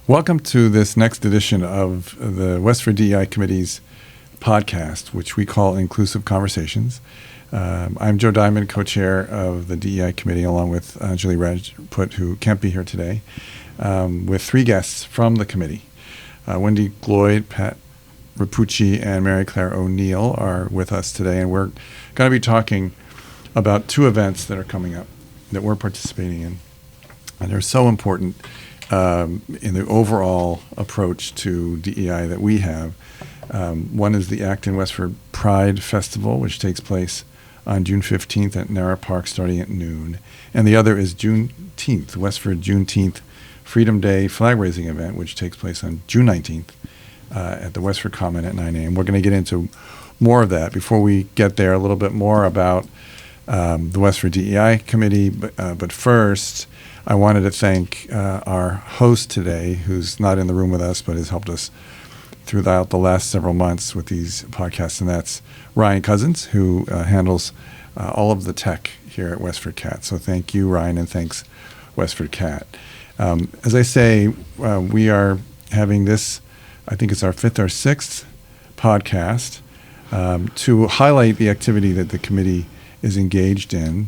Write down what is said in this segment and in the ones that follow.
Welcome to this next edition of the Westford DEI Committee's podcast, which we call Inclusive Conversations. I'm Joe Diamond, co-chair of the DEI Committee, along with Julie Rajput, who can't be here today, with three guests from the committee. Wendy Gloyd, Pat Rapucci, and Mary Claire O'Neill are with us today, and we're going to be talking about two events that are coming up that we're participating in, and they're so important in the overall approach to DEI that we have. One is the Acton Westford Pride Festival, which takes place on June 15th at Narra Park starting at noon. And the other is Juneteenth, Westford Juneteenth Freedom Day flag raising event, which takes place on June 19th at the Westford Common at 9 a.m. We're going to get into more of that. Before we get there, a little bit more about the Westford DEI Committee. But first, I wanted to thank our host today, who's not in the room with us, but has helped us throughout the last several months with these podcasts, and that's Ryan Cousins, who handles all of the tech here at WestfordCAT. So thank you, Ryan, and thanks, WestfordCAT. As I say, we are having this, I think it's our fifth or sixth podcast to highlight the activity that the committee is engaged in.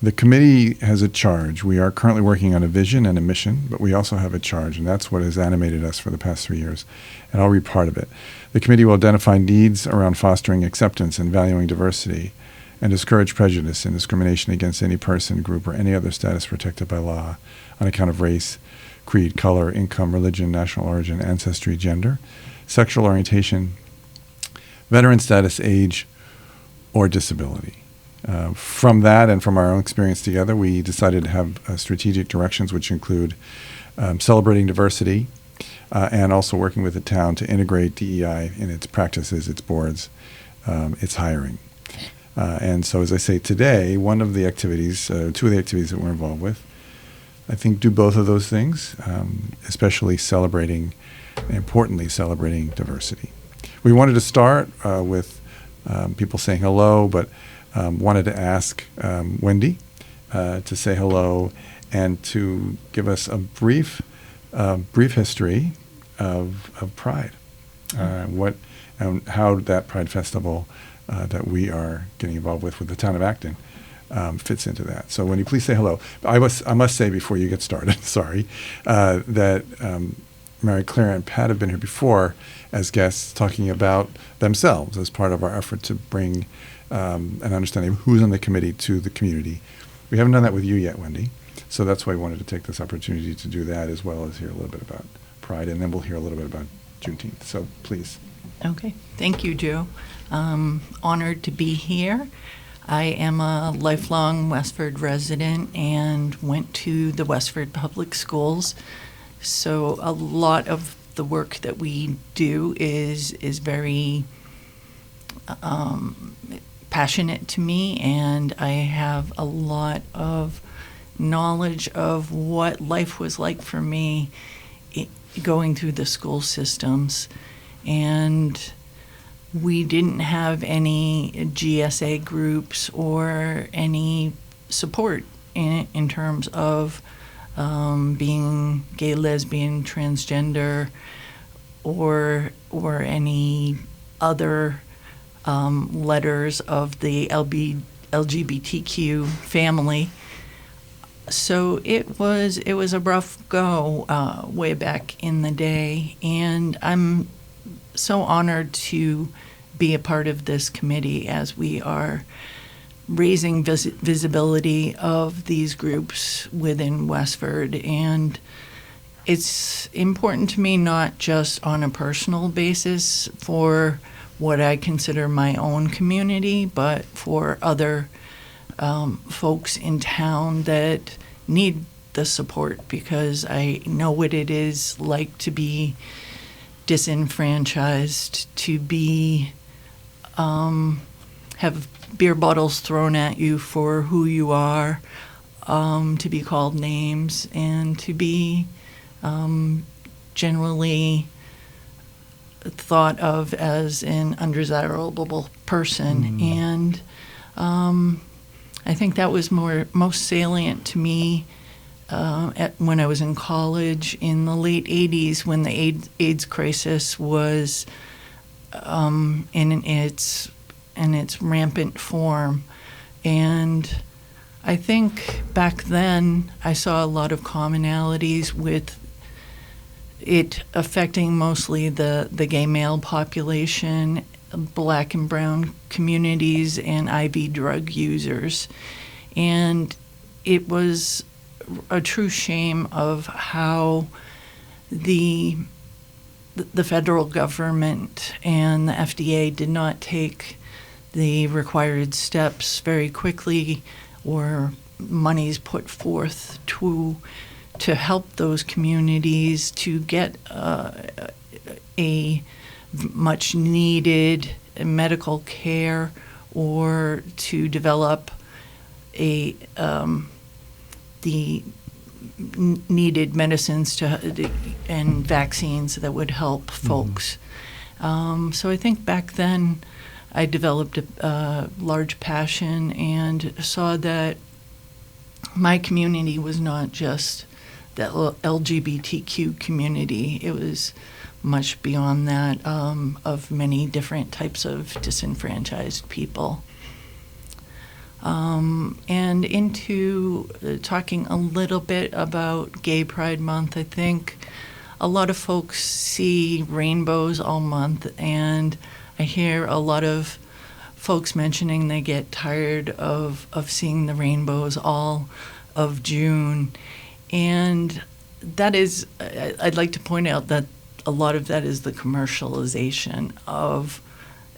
The committee has a charge. We are currently working on a vision and a mission, but we also have a charge, and that's what has animated us for the past 3 years, and I'll read part of it. The committee will identify needs around fostering acceptance and valuing diversity and discourage prejudice and discrimination against any person, group, or any other status protected by law on account of race, creed, color, income, religion, national origin, ancestry, gender, sexual orientation, veteran status, age, or disability. From that and from our own experience together, we decided to have strategic directions, which include celebrating diversity and also working with the town to integrate DEI in its practices, its boards, its hiring. And so, as I say today, one of the activities, two of the activities that we're involved with, I think do both of those things, especially importantly celebrating diversity. We wanted to start with people saying hello, but wanted to ask Wendy to say hello and to give us a brief history of Pride, what and how that Pride Festival that we are getting involved with the town of Acton fits into that. So Wendy, please say hello. I must say before you get started, sorry, that Mary Claire and Pat have been here before as guests talking about themselves as part of our effort to bring an understanding of who's on the committee to the community. We haven't done that with you yet, Wendy, so that's why we wanted to take this opportunity to do that, as well as hear a little bit about Pride, and then we'll hear a little bit about Juneteenth. So please. Okay. Thank you, Joe. Honored to be here. I am a lifelong Westford resident and went to the Westford Public Schools, so a lot of the work that we do is very passionate to me, and I have a lot of knowledge of what life was like for me going through the school systems. And we didn't have any GSA groups or any support in terms of being gay, lesbian, transgender, or any other letters of the LGBTQ family. So it was a rough go way back in the day, and I'm so honored to be a part of this committee as we are raising visibility of these groups within Westford. And it's important to me not just on a personal basis for what I consider my own community, but for other folks in town that need the support, because I know what it is like to be disenfranchised, to be have beer bottles thrown at you for who you are, to be called names, and to be generally thought of as an undesirable person. And I think that was most salient to me when I was in college in the late 80s, when the AIDS crisis was in its rampant form. And I think back then I saw a lot of commonalities with it affecting mostly the gay male population, Black and brown communities, and IV drug users. And it was a true shame of how the federal government and the FDA did not take the required steps very quickly, or monies put forth to help those communities to get a much needed medical care, or to develop the needed medicines and vaccines that would help folks. So I think back then I developed a large passion and saw that my community was not just the LGBTQ community. It was much beyond that, of many different types of disenfranchised people. And into talking a little bit about Gay Pride Month, I think a lot of folks see rainbows all month, and I hear a lot of folks mentioning they get tired of seeing the rainbows all of June. And that is, I'd like to point out that a lot of that is the commercialization of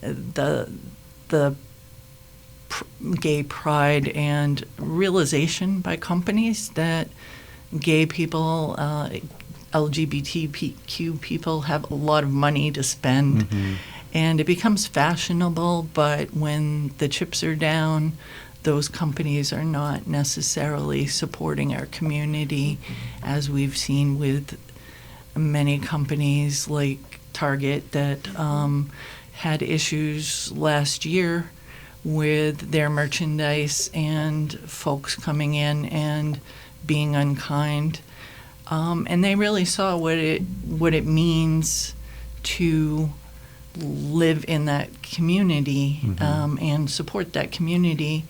the gay pride, and realization by companies that gay people, LGBTQ people have a lot of money to spend. And it becomes fashionable, but when the chips are down, those companies are not necessarily supporting our community, as we've seen with many companies like Target that had issues last year with their merchandise and folks coming in and being unkind. And they really saw what it means to live in that community, and support that community.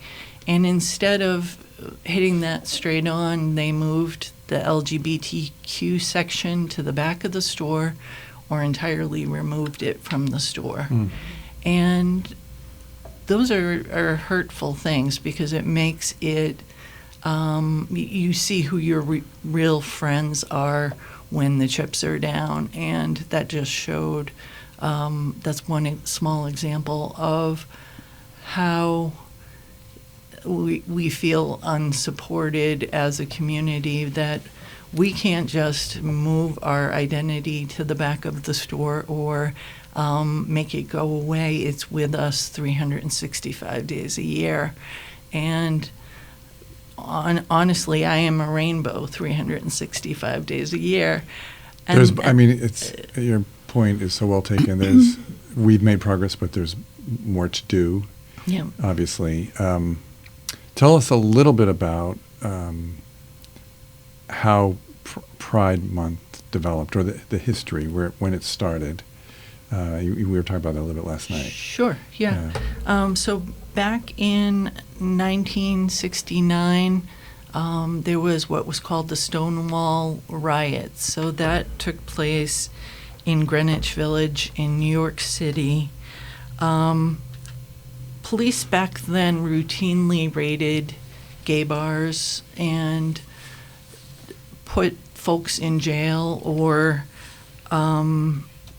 And instead of hitting that straight on, they moved the LGBTQ section to the back of the store, or entirely removed it from the store. And those are hurtful things, because it makes it, you see who your real friends are when the chips are down. And that just showed, that's one small example of how we feel unsupported as a community, that we can't just move our identity to the back of the store or make it go away. It's with us 365 days a year. And honestly, I am a rainbow 365 days a year. And, it's your point is so well taken. We've made progress, but there's more to do. Yeah. Obviously. Tell us a little bit about how Pride Month developed, or the history, when it started. We were talking about that a little bit last night. Sure, yeah. So back in 1969, there was what was called the Stonewall Riots. So that took place in Greenwich Village in New York City. Police back then routinely raided gay bars and put folks in jail, or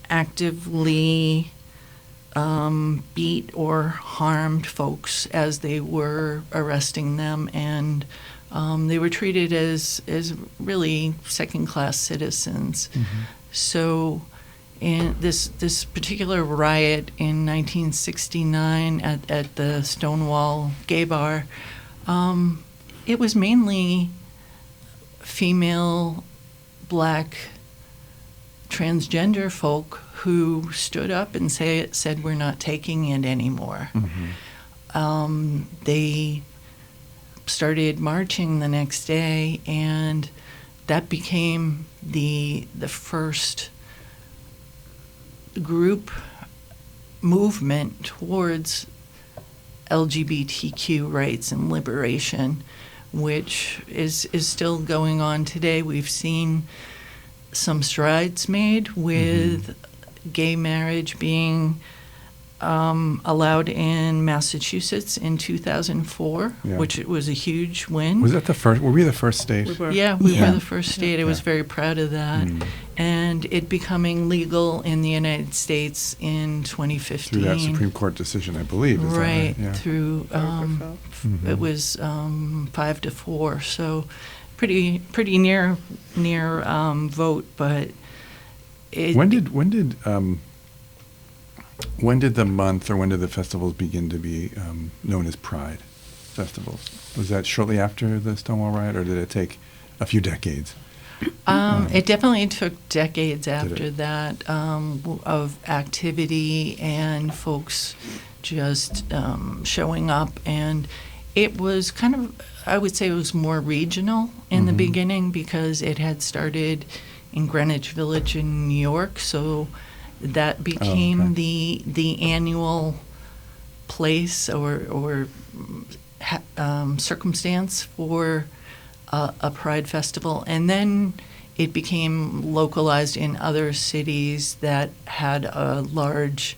actively beat or harmed folks as they were arresting them, and they were treated as really second-class citizens. So in this particular riot in 1969 at the Stonewall Gay Bar, it was mainly female, Black, transgender folk who stood up and said, we're not taking it anymore. They started marching the next day, and that became the first group movement towards LGBTQ rights and liberation, which is still going on today. We've seen some strides made with gay marriage being allowed in Massachusetts in 2004, which was a huge win. Was that the first? Were we the first state? We were the first state. I was very proud of that. And it becoming legal in the United States in 2015. Through that Supreme Court decision, I believe. Is right. That right? Yeah. Through, it was 5-4. So pretty near vote, but when did the month or when did the festivals begin to be known as Pride festivals? Was that shortly after the Stonewall riot, or did it take a few decades? It definitely took decades after that of activity and folks just showing up. And it was kind of, I would say it was more regional in the beginning because it had started in Greenwich Village in New York. So that became the annual place or circumstance for a Pride festival. And then it became localized in other cities that had a large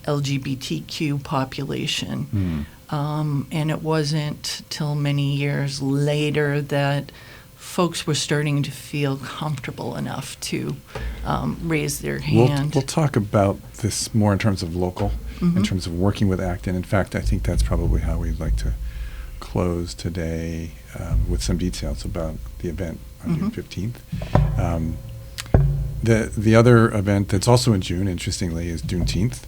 LGBTQ population. And it wasn't till many years later that folks were starting to feel comfortable enough to raise their hand. We'll talk about this more in terms of local, in terms of working with ACT. And in fact, I think that's probably how we'd like to close today with some details about the event on June 15th. The other event that's also in June, interestingly, is Juneteenth.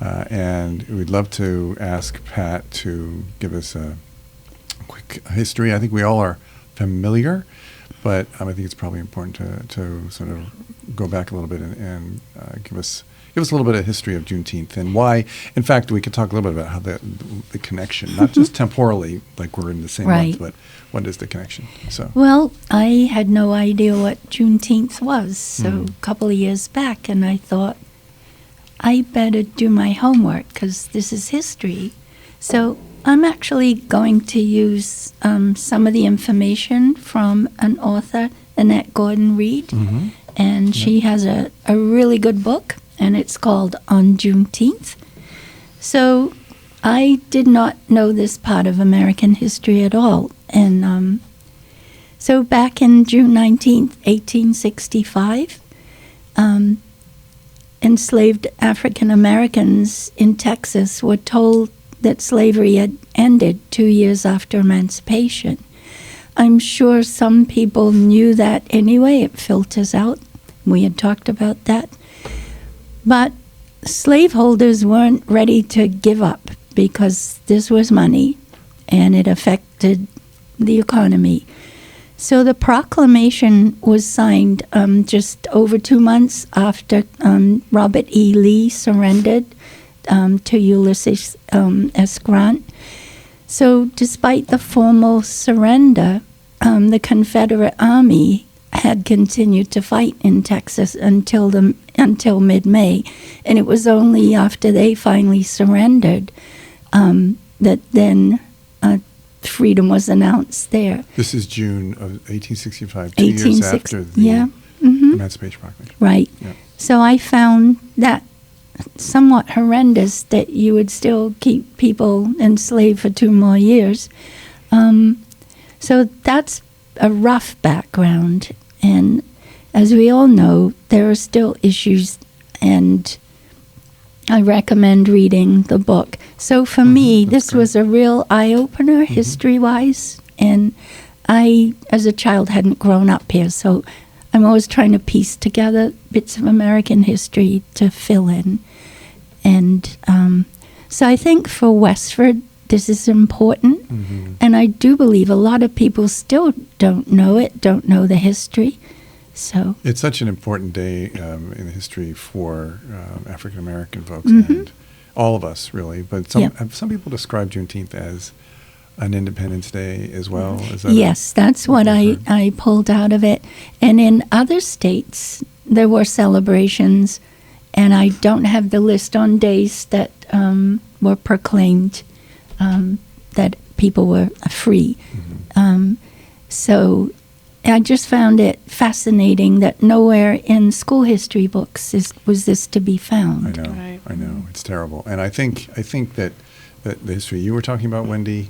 And we'd love to ask Pat to give us a quick history. I think we all are familiar, but I think it's probably important to sort of go back a little bit and give us a little bit of history of Juneteenth and why. In fact, we could talk a little bit about how the connection, not just temporally, like we're in the same month, but what is the connection? So, well, I had no idea what Juneteenth was, so a couple of years back, and I thought, I better do my homework because this is history. So I'm actually going to use some of the information from an author, Annette Gordon-Reed, and she has a really good book, and it's called On Juneteenth. So I did not know this part of American history at all. And so back in June 19th, 1865, enslaved African Americans in Texas were told that slavery had ended 2 years after emancipation. I'm sure some people knew that anyway. It filters out. We had talked about that. But slaveholders weren't ready to give up because this was money and it affected the economy. So the proclamation was signed just over 2 months after Robert E. Lee surrendered to Ulysses S. Grant. So despite the formal surrender, the Confederate Army had continued to fight in Texas until mid-May, and it was only after they finally surrendered that then freedom was announced there. This is June of 1865, 2 years after the Emancipation Proclamation. Right. Yeah. So I found that somewhat horrendous that you would still keep people enslaved for 2 more years. So that's a rough background. And as we all know, there are still issues, and I recommend reading the book. So for me, this was a real eye-opener history-wise. And I, as a child, hadn't grown up here, so I'm always trying to piece together bits of American history to fill in. And so I think for Westford, this is important. And I do believe a lot of people still don't know it, don't know the history. So it's such an important day in the history for African American folks and all of us, really. But some people describe Juneteenth as an Independence Day as well? Is that Yes, that's what I pulled out of it. And in other states, there were celebrations, and I don't have the list on days that were proclaimed that people were free. So I just found it fascinating that nowhere in school history books was this to be found. I know, Right. I know, it's terrible. And I think that the history you were talking about, Wendy,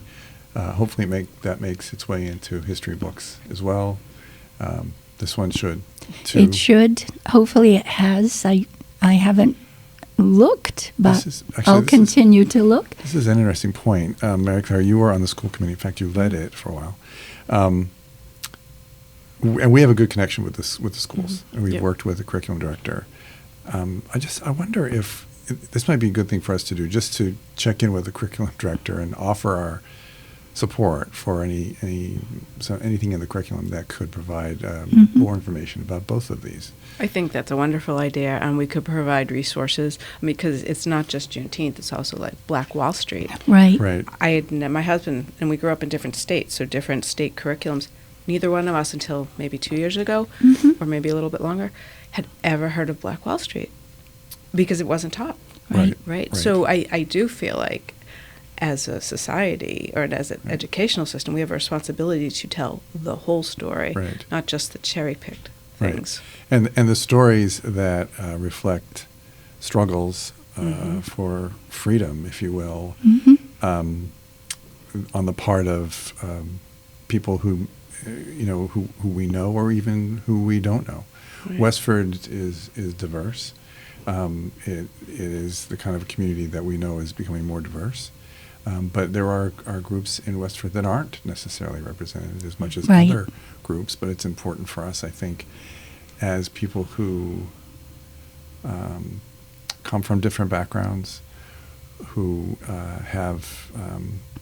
hopefully that makes its way into history books as well. This one should too. It should. Hopefully it has. I haven't looked, but I'll continue to look. This is an interesting point. Mary Claire, you were on the school committee. In fact, you led it for a while. And we have a good connection with the schools, and we've worked with the curriculum director. I wonder if this might be a good thing for us to do, just to check in with the curriculum director and offer our support for anything in the curriculum that could provide more information about both of these. I think that's a wonderful idea, and we could provide resources because it's not just Juneteenth; it's also like Black Wall Street. Right. Right. My husband and we grew up in different states, so different state curriculums. Neither one of us, until maybe 2 years ago, or maybe a little bit longer, had ever heard of Black Wall Street because it wasn't taught. Right. So I do feel like, as a society or as an educational system, we have a responsibility to tell the whole story, not just the cherry-picked things. And the stories that reflect struggles for freedom, if you will, on the part of people who we know or even who we don't know. Right. Westford is diverse. It is the kind of community that we know is becoming more diverse. But there are groups in Westford that aren't necessarily represented as much as other groups. But it's important for us, I think, as people who come from different backgrounds, who have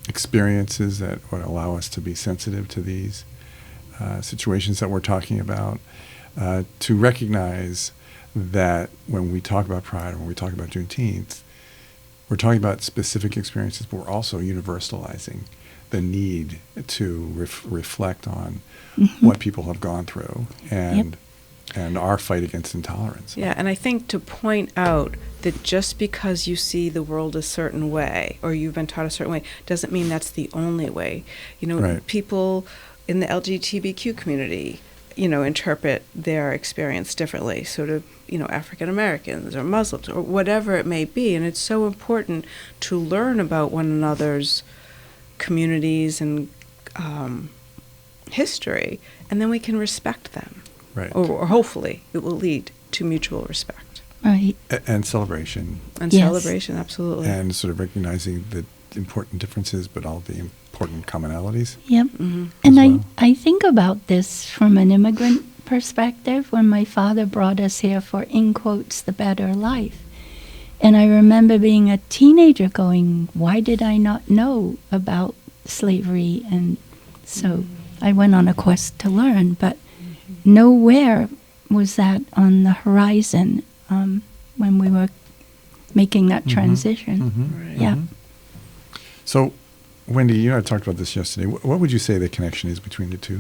experiences that would allow us to be sensitive to these situations that we're talking about, to recognize that when we talk about Pride and when we talk about Juneteenth, we're talking about specific experiences, but we're also universalizing the need to reflect on what people have gone through and our fight against intolerance. Yeah, and I think to point out that just because you see the world a certain way or you've been taught a certain way doesn't mean that's the only way. People in the LGBTQ community, interpret their experience differently. So do, African Americans or Muslims or whatever it may be. And it's so important to learn about one another's communities and history, and then we can respect them. Right. Or hopefully it will lead to mutual respect. Right. And celebration. And celebration, absolutely. And sort of recognizing the important differences, but all the important commonalities. Yep. And I think about this from an immigrant perspective when my father brought us here for, in quotes, the better life. And I remember being a teenager going, why did I not know about slavery? And so I went on a quest to learn, but nowhere was that on the horizon when we were making that transition. Right. Yeah. So, Wendy, you and I talked about this yesterday. What would you say the connection is between the two?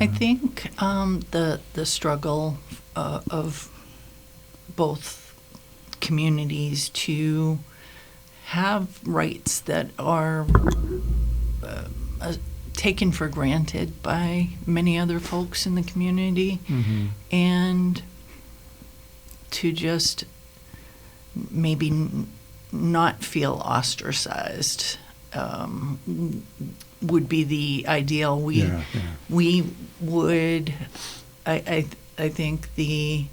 I think the struggle of both communities to have rights that are taken for granted by many other folks in the community, and to just maybe not feel ostracized would be the ideal. We would, I think the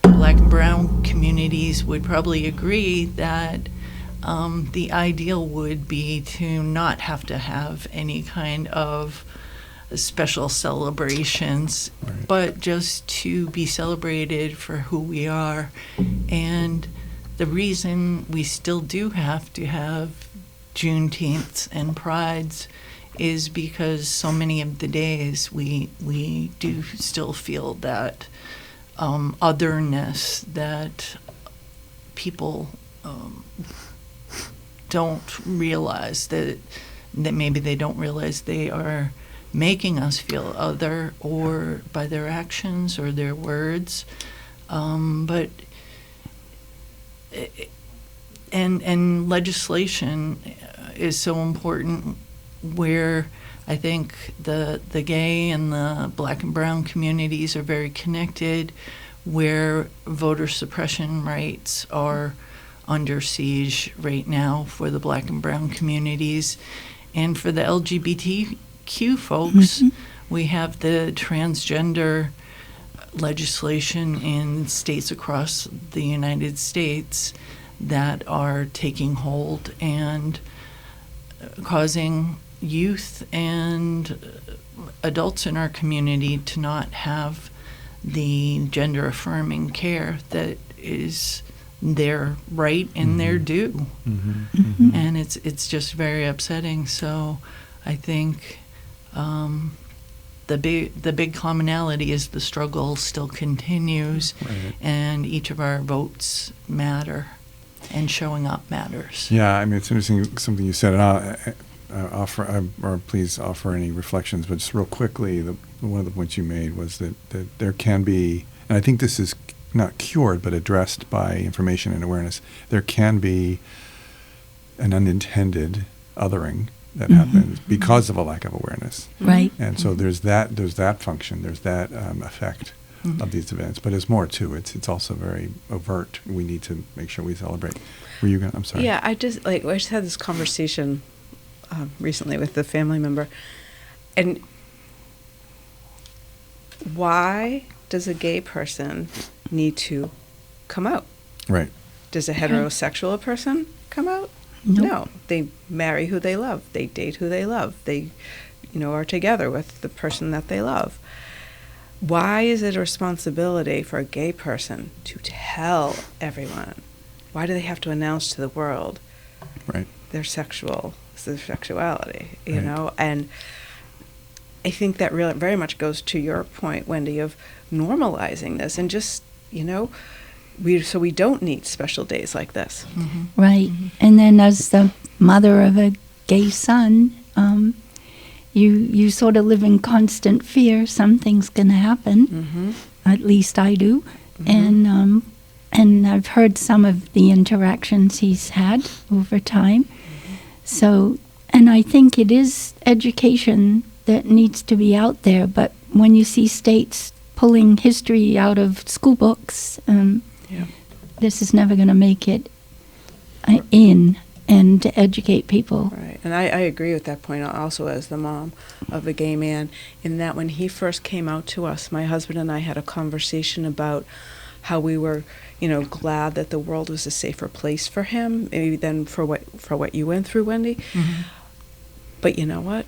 Black and Brown communities would probably agree that the ideal would be to not have to have any kind of special celebrations, but just to be celebrated for who we are. And the reason we still do have to have Juneteenths and Prides is because so many of the days we do still feel that otherness that people don't realize, that that maybe they don't realize they are making us feel other, or by their actions or their words. But legislation is so important, where I think the gay and the Black and brown communities are very connected, where voter suppression rights are under siege right now for the Black and brown communities. And for the LGBTQ folks, we have the transgender legislation in states across the United States that are taking hold and causing youth and adults in our community to not have the gender affirming care that is their right and their due. And it's just very upsetting. So I think the big commonality is the struggle still continues, and each of our votes matter, and showing up matters. Yeah, I mean, it's interesting, something you said, and I'll please offer any reflections, but just real quickly, one of the points you made was that there can be, and I think this is not cured, but addressed by information and awareness, there can be an unintended othering that happens because of a lack of awareness. Right. And so there's that function, there's that effect of these events, but there's more too. It's also very overt. We need to make sure we celebrate. Were you gonna? I'm sorry. Yeah, I just had this conversation recently with a family member, and why does a gay person need to come out? Right. Does a heterosexual person come out? Nope. No, they marry who they love. They date who they love. They, are together with the person that they love. Why is it a responsibility for a gay person to tell everyone? Why do they have to announce to the world their sexuality, you know? And I think that really very much goes to your point, Wendy, of normalizing this and just, so we don't need special days like this. Right. And then as the mother of a gay son, you sort of live in constant fear something's going to happen. At least I do. And I've heard some of the interactions he's had over time. So, and I think it is education that needs to be out there. But when you see states pulling history out of school books, this is never going to make it in and to educate people. Right. And I agree with that point also as the mom of a gay man, in that when he first came out to us, my husband and I had a conversation about how we were, glad that the world was a safer place for him, maybe than for what you went through, Wendy. But you know what?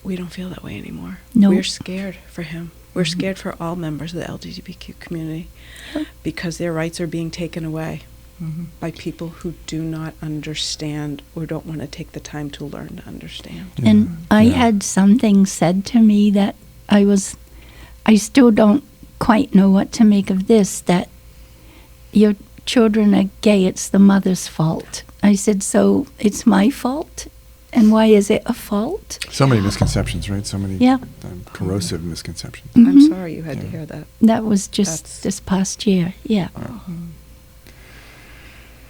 We don't feel that way anymore. No. We're scared for him. We're scared for all members of the LGBTQ community because their rights are being taken away by people who do not understand or don't want to take the time to learn to understand. And I had something said to me that I still don't quite know what to make of this, that your children are gay, it's the mother's fault. I said, so it's my fault? And why is it a fault? So many misconceptions, right? So many corrosive misconceptions. I'm sorry you had to hear that. That was just this past year,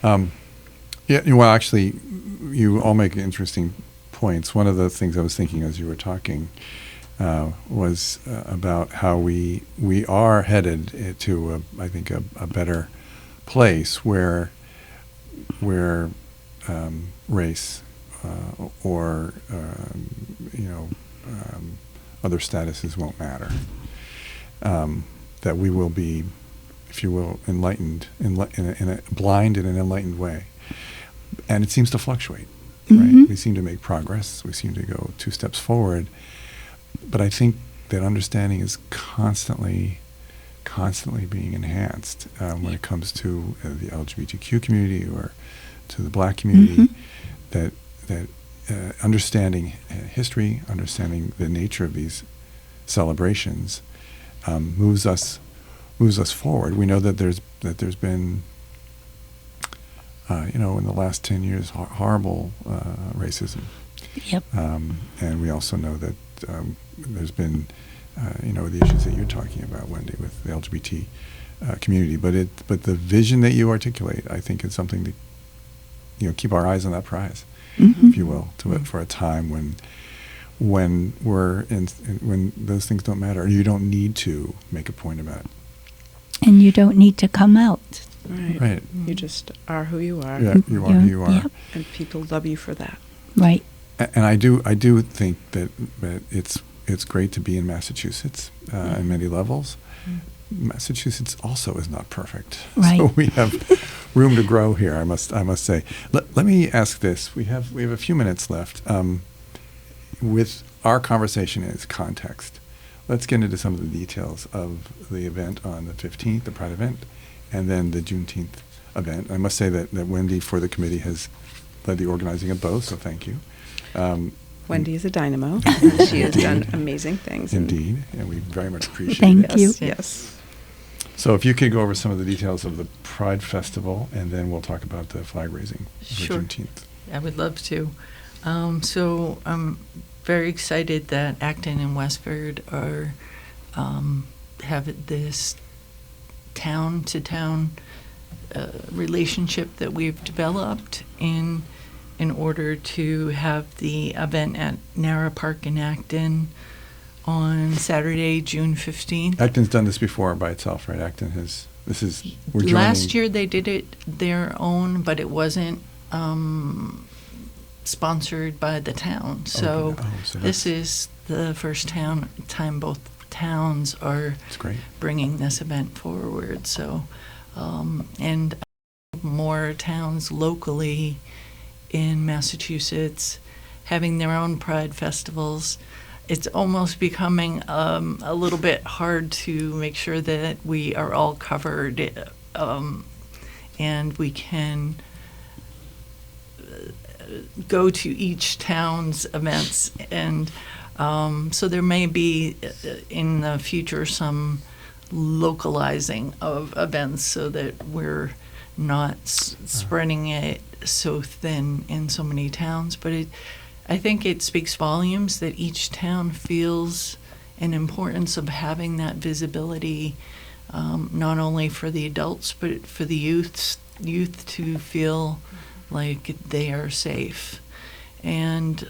Well, actually, you all make interesting points. One of the things I was thinking as you were talking was about how we are headed to, I think, a better place where race or other statuses won't matter. That we will be, if you will, enlightened in a blind in an enlightened way, and it seems to fluctuate. Right? We seem to make progress. We seem to go 2 steps forward, but I think that understanding is constantly being enhanced when it comes to the LGBTQ community or to the Black community. That understanding history, understanding the nature of these celebrations, moves us forward. We know that there's been in the last 10 years horrible racism Yep. And we also know that there's been, the issues that you're talking about, Wendy, with the LGBT community. But the vision that you articulate, I think, is something to, keep our eyes on that prize, if you will, for a time when we're when those things don't matter. You don't need to make a point about it. And you don't need to come out. Right. You just are who you are. Yeah, you are who you are. Yep. And people love you for that. Right. And I do think that it's great to be in Massachusetts on many levels. Massachusetts also is not perfect, Right. so we have room to grow here. I must say. Let me ask this: we have a few minutes left. With our conversation as context, let's get into some of the details of the event on the 15th, the Pride event, and then the Juneteenth event. I must say that Wendy, for the committee, has led the organizing of both, so thank you. Wendy is a dynamo. She has done amazing things. Indeed, and we very much appreciate Thank it. you. Yes. So if you could go over some of the details of the Pride Festival, and then we'll talk about the flag raising for Sure. Juneteenth. I would love to. So I'm very excited that Acton and Westford are have this town-to-town relationship that we've developed in order to have the event at Nara Park in Acton on Saturday, June 15th. Acton's done this before by itself, right? We're joining. Last year they did it their own, but it wasn't sponsored by the town. So, so this is the first time both towns are That's great. bringing this event forward. So, and more towns locally in Massachusetts having their own Pride festivals. It's almost becoming a little bit hard to make sure that we are all covered, and we can go to each town's events. And so there may be in the future some localizing of events so that we're not spreading it so thin in so many towns. But I think it speaks volumes that each town feels an importance of having that visibility, not only for the adults but for the youth to feel like they are safe. And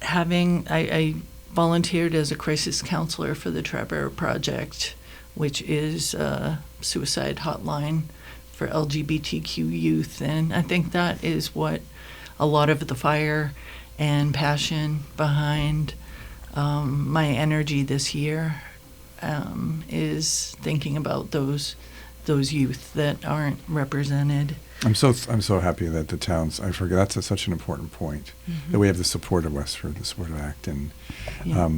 I volunteered as a crisis counselor for the Trevor Project, which is a suicide hotline for LGBTQ youth. And I think that is what a lot of the fire and passion behind my energy this year is thinking about those youth that aren't represented. I'm so happy that the towns. I forget that's such an important point that we have the support of Westford, the support of Acton. Yeah.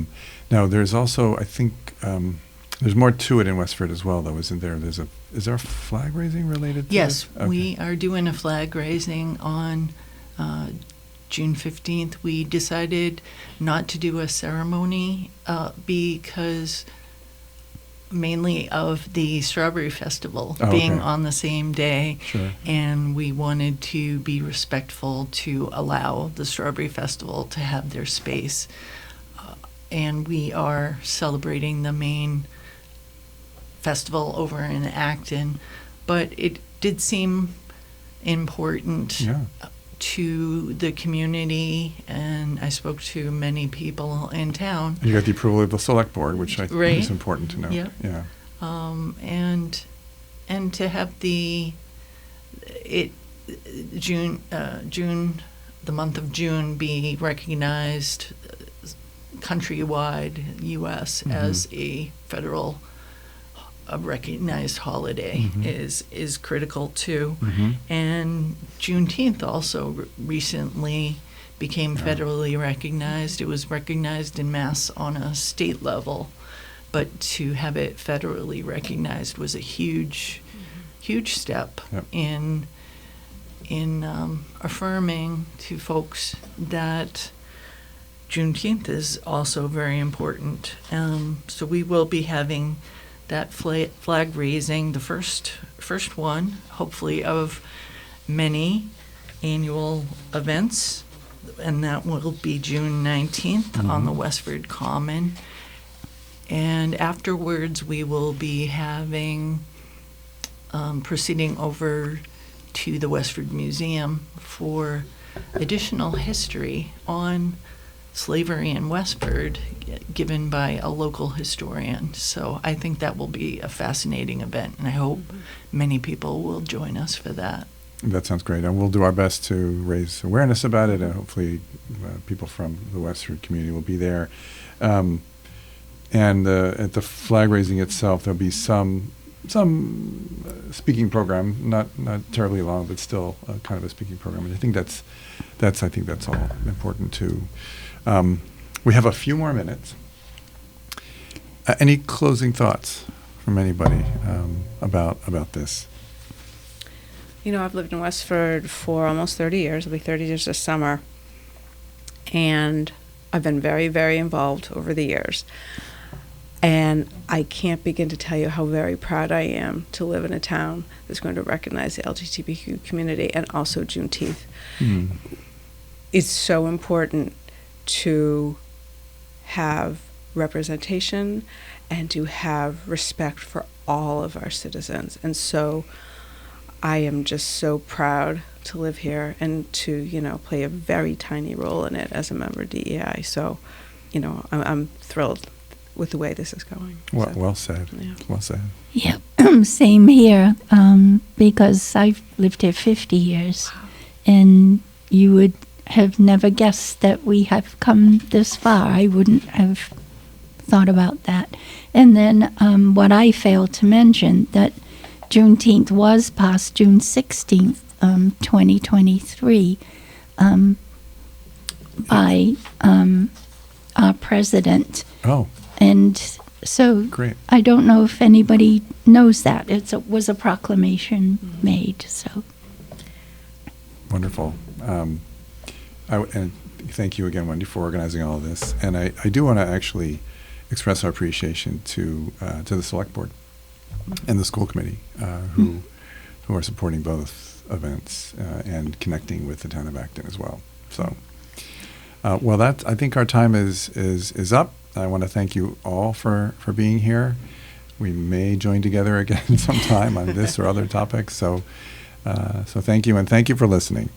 Now there's also, I think, there's more to it in Westford as well, though, isn't there? Is there a flag raising related to Yes, this? Okay. we are doing a flag raising on June 15th. We decided not to do a ceremony because mainly of the Strawberry Festival being okay. on the same day. Sure. And we wanted to be respectful to allow the Strawberry Festival to have their space. And we are celebrating the main festival over in Acton, but it did seem important to the community, and I spoke to many people in town. You got the approval of the select board, which I think is important to know. Yep. Yeah. And to have the month of June be recognized countrywide U.S. as a federal recognized holiday is critical too. And Juneteenth also recently became federally recognized. It was recognized in Mass on a state level, but to have it federally recognized was a huge step in affirming to folks that Juneteenth is also very important. So we will be having that flag raising, the first one, hopefully, of many annual events, and that will be June 19th on the Westford Common. And afterwards, we will be having, proceeding over to the Westford Museum for additional history on slavery in Westford given by a local historian. So I think that will be a fascinating event, and I hope many people will join us for that. That sounds great, and we'll do our best to raise awareness about it, and hopefully people from the Westford community will be there. And at the flag raising itself, there'll be some speaking program, not terribly long, but still kind of a speaking program. And I think that's all important too. We have a few more minutes. Any closing thoughts from anybody about this? You know, I've lived in Westford for almost 30 years. It'll be 30 years this summer. And I've been very, very involved over the years. And I can't begin to tell you how very proud I am to live in a town that's going to recognize the LGBTQ community and also Juneteenth. It's so important to have representation and to have respect for all of our citizens. And so I am just so proud to live here and to, you know, play a very tiny role in it as a member of DEI. So, you know, I'm thrilled with the way this is going. Well said. Yeah. Well said. Yeah, same here, because I've lived here 50 years, and you would have never guessed that we have come this far. I wouldn't have thought about that. And then what I failed to mention, that Juneteenth was passed June 16th, 2023, by our president. Oh. And so Great. I don't know if anybody knows that. It was a proclamation made. So Wonderful. And thank you again, Wendy, for organizing all of this. And I do want to actually express our appreciation to the Select Board and the school committee who are supporting both events and connecting with the town of Acton as well. So, well, I think our time is up. I want to thank you all for being here. We may join together again sometime on this or other topics. So thank you, and thank you for listening.